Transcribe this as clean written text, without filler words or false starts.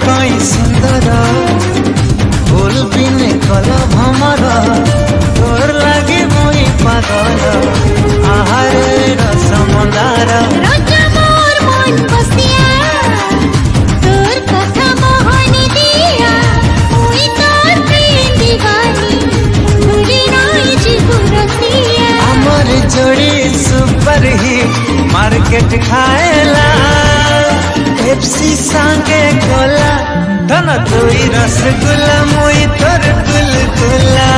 कई सुंदर फूल बिने कल भमर तोर लगे मुई पागल आहारे रस मंदार रोजा मोर मन बसिया तोर कथा मोहनी दिया मुई तोर प्रेम दीवानी भूली नहीं जीव रसिया हमर जोड़ी सुपर हिट मार्केट खाएला पेप्सी संगे कोला धन तुई रसगुल्ला मुई तोर गुलगुला।